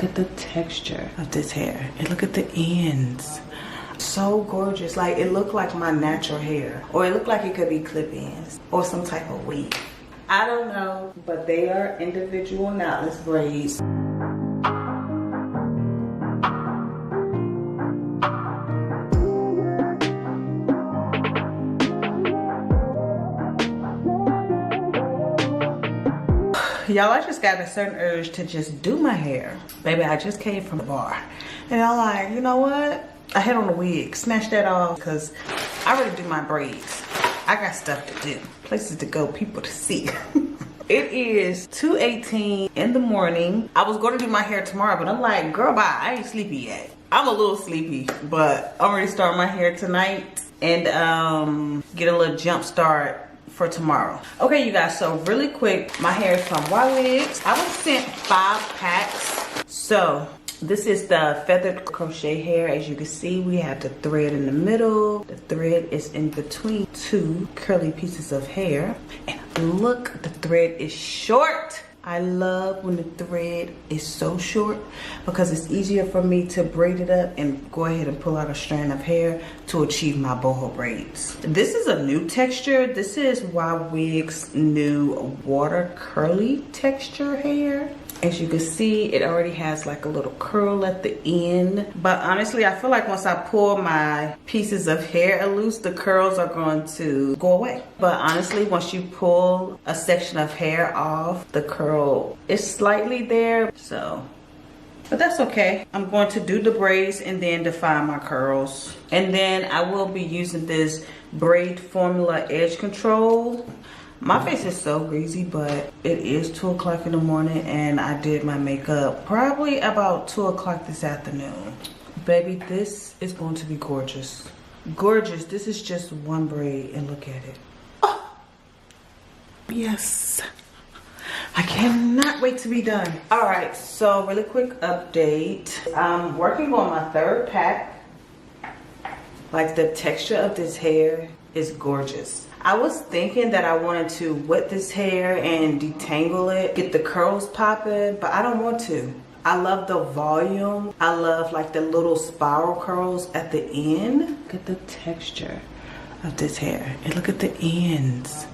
Look at the texture of this hair and look at the ends. So gorgeous. Like, it looked like my natural hair, or it looked like it could be clip-ins or some type of weave. I don't know, but they are individual knotless braids. Y'all, I just got a certain urge to just do my hair. Baby, I just came from the bar. And I'm like, you know what? I had on a wig, snatched that off because I already do my braids. I got stuff to do, places to go, people to see. It is 2:18 in the morning. I was going to do my hair tomorrow, but I'm like, girl, bye, I ain't sleepy yet. I'm a little sleepy, but I'm ready to start my hair tonight and get a little jump start for tomorrow. Okay, you guys, so really quick, my hair is from Ywigs. I was sent 5 packs. So this is the feathered crochet hair. As you can see, we have the thread in the middle. The thread is in between 2 curly pieces of hair. And look, the thread is short. I love when the thread is so short because it's easier for me to braid it up and go ahead and pull out a strand of hair to achieve my boho braids. This is a new texture. This is Ywigs' new water curly texture hair. As you can see, it already has like a little curl at the end. But honestly, I feel like once I pull my pieces of hair loose, the curls are going to go away. But honestly, once you pull a section of hair off, the curl is slightly there. But that's okay. I'm going to do the braids and then define my curls. And then I will be using this braid formula edge control. My face is so greasy, but it is 2 o'clock in the morning and I did my makeup probably about 2 o'clock this afternoon. Baby, this is going to be gorgeous. Gorgeous. This is just one braid and look at it. Oh, yes. I cannot wait to be done. All right, so really quick update. I'm working on my 3rd pack. Like, the texture of this hair is gorgeous. I was thinking that I wanted to wet this hair and detangle it, get the curls popping, but I don't want to. I love the volume. I love like the little spiral curls at the end. Look at the texture of this hair and look at the ends.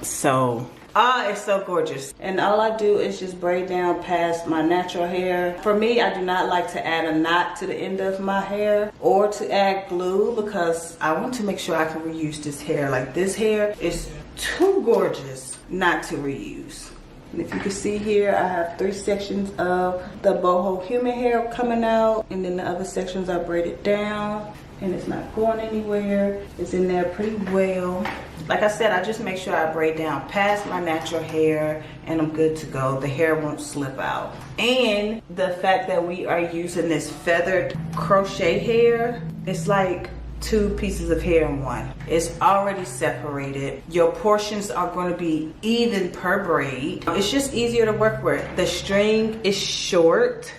So, it's so gorgeous. And all I do is just braid down past my natural hair. For me, I do not like to add a knot to the end of my hair or to add glue because I want to make sure I can reuse this hair. Like, this hair is too gorgeous not to reuse. And if you can see here, I have 3 sections of the boho human hair coming out, and then the other sections are braided down. And it's not going anywhere. It's in there pretty well. Like I said, I just make sure I braid down past my natural hair and I'm good to go. The hair won't slip out. And the fact that we are using this feathered crochet hair, it's like 2 pieces of hair in one. It's already separated. Your portions are going to be even per braid. It's just easier to work with. The string is short.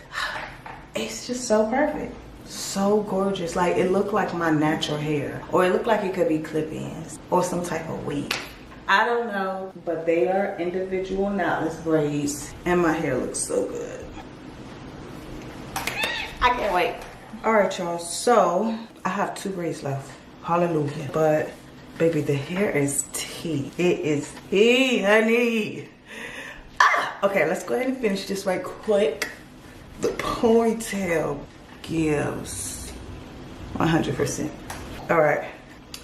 It's just so perfect. So gorgeous. Like, it looked like my natural hair, or it looked like it could be clip-ins or some type of weave. I don't know, but they are individual knotless braids and my hair looks so good. I can't wait. All right, y'all, so I have 2 braids left. Hallelujah. But baby, the hair is tea. It is tea, honey. Okay, let's go ahead and finish this right quick. The ponytail gives 100%. All right,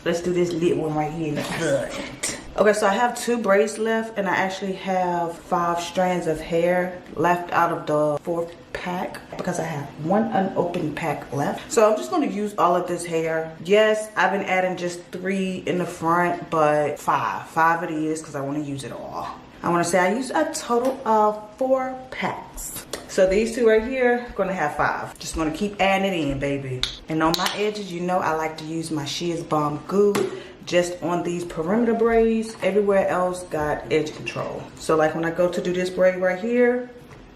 let's do this lit one right here in the front. Okay, so I have 2 braids left and I actually have 5 strands of hair left out of the 4th pack because I have 1 unopened pack left. So I'm just going to use all of this hair. Yes, I've been adding just 3 in the front, but 5 it is because I want to use it all. I want to say I used a total of 4 packs. So these 2 right here are gonna have 5. Just gonna keep adding it in, baby. And on my edges, you know I like to use my Shears Balm Goo just on these perimeter braids. Everywhere else got edge control. So like when I go to do this braid right here,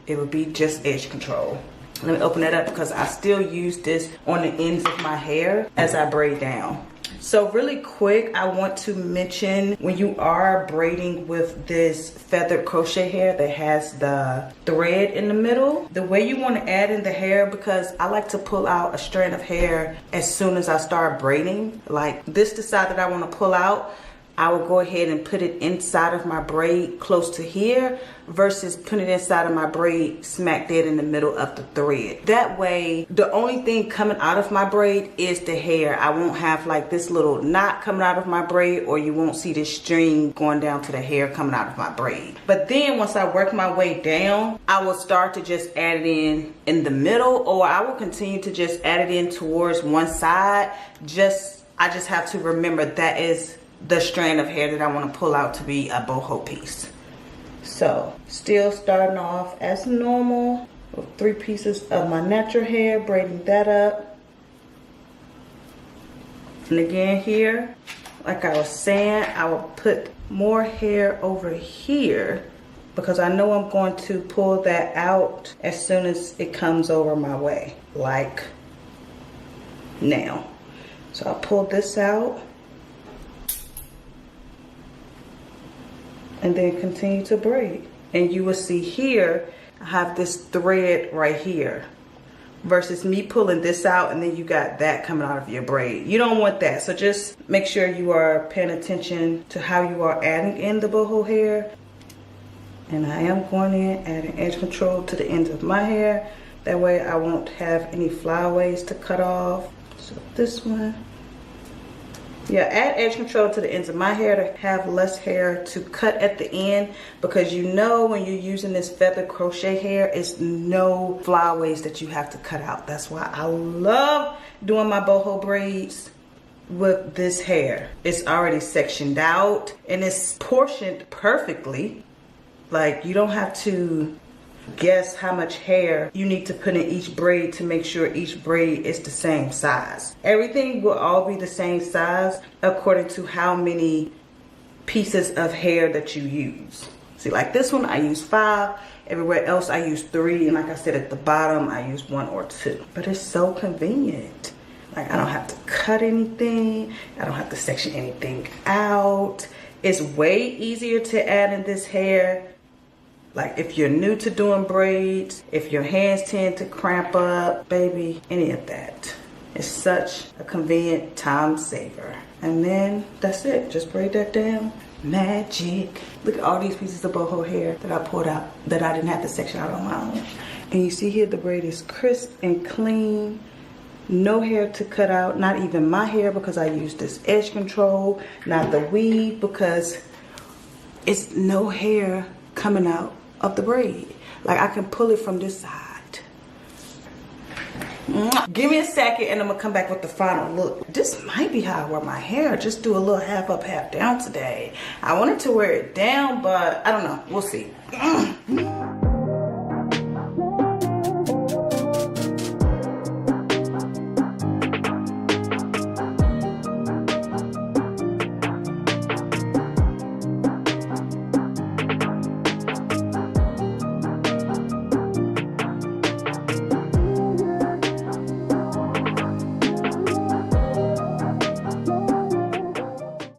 it would be just edge control. Let me open that up because I still use this on the ends of my hair as I braid down. So really quick, I want to mention, when you are braiding with this feathered crochet hair that has the thread in the middle, the way you want to add in the hair, because I like to pull out a strand of hair as soon as I start braiding. Like this, the side that I want to pull out, I will go ahead and put it inside of my braid close to here versus putting it inside of my braid smack dead in the middle of the thread. That way, the only thing coming out of my braid is the hair. I won't have like this little knot coming out of my braid, or you won't see this string going down to the hair coming out of my braid. But then once I work my way down, I will start to just add it in the middle, or I will continue to just add it in towards one side. I just have to remember that is the strand of hair that I want to pull out to be a boho piece. So still starting off as normal with 3 pieces of my natural hair, braiding that up. And again here, like I was saying, I will put more hair over here because I know I'm going to pull that out as soon as it comes over my way, like now. So I'll pull this out and then continue to braid. And you will see here, I have this thread right here versus me pulling this out and then you got that coming out of your braid. You don't want that. So just make sure you are paying attention to how you are adding in the boho hair. And I am going in, adding edge control to the ends of my hair. That way I won't have any flyaways to cut off. So this one. Yeah, add edge control to the ends of my hair to have less hair to cut at the end, because you know when you're using this feather crochet hair, it's no flyaways that you have to cut out. That's why I love doing my boho braids with this hair. It's already sectioned out and it's portioned perfectly. Like you don't have to guess how much hair you need to put in each braid to make sure each braid is the same size. Everything will all be the same size according to how many pieces of hair that you use. See, like this one I use 5, everywhere else I use 3, and like I said at the bottom I use 1 or 2. But it's so convenient. Like I don't have to cut anything, I don't have to section anything out. It's way easier to add in this hair. Like if you're new to doing braids, if your hands tend to cramp up, baby, any of that. It's such a convenient time saver. And then that's it, just braid that down. Magic. Look at all these pieces of boho hair that I pulled out that I didn't have to section out on my own. And you see here the braid is crisp and clean. No hair to cut out, not even my hair because I use this edge control, not the weave because it's no hair coming out of the braid. Like I can pull it from this side. Give me a second and I'm gonna come back with the final look. This might be how I wear my hair. Just do a little half up, half down today. I wanted to wear it down, but I don't know. We'll see.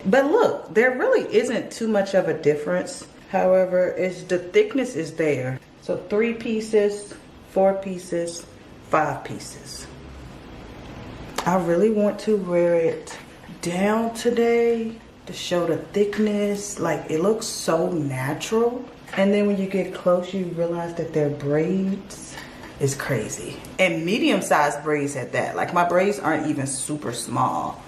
But look, there really isn't too much of a difference. However, the thickness is there. So 3 pieces, 4 pieces, 5 pieces. I really want to wear it down today to show the thickness. Like it looks so natural. And then when you get close, you realize that they're braids. It's crazy. And medium-sized braids at that. Like my braids aren't even super small.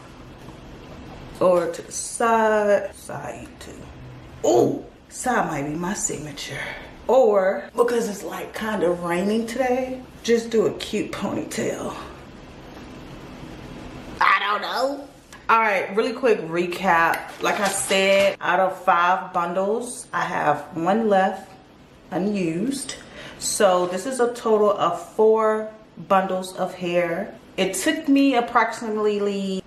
Or to the side too. Ooh, side might be my signature. Or, because it's like kind of raining today, just do a cute ponytail. I don't know. All right, really quick recap. Like I said, out of 5 bundles, I have 1 left unused. So this is a total of 4 bundles of hair. It took me approximately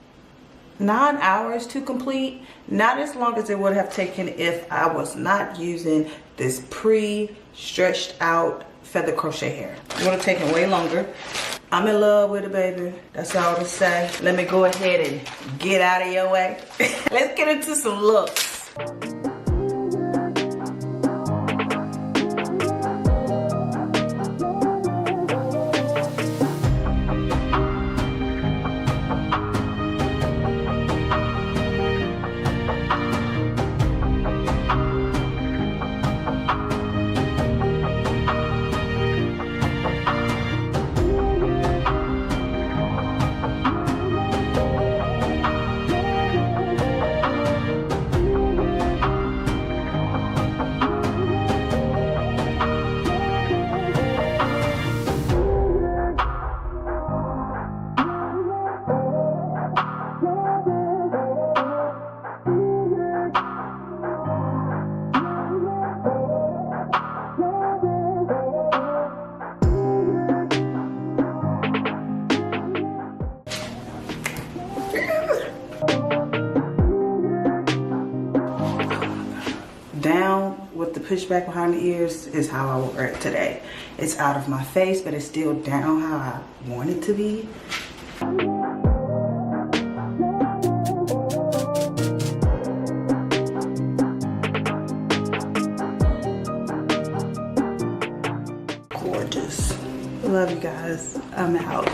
9 hours to complete. Not as long as it would have taken if I was not using this pre-stretched out feather crochet hair. It would have taken way longer. I'm in love with it, baby. That's all to say. Let me go ahead and get out of your way. Let's get into some looks. Down with the pushback behind the ears is how I will wear it today. It's out of my face, but it's still down how I want it to be. Gorgeous. Love you guys. I'm out.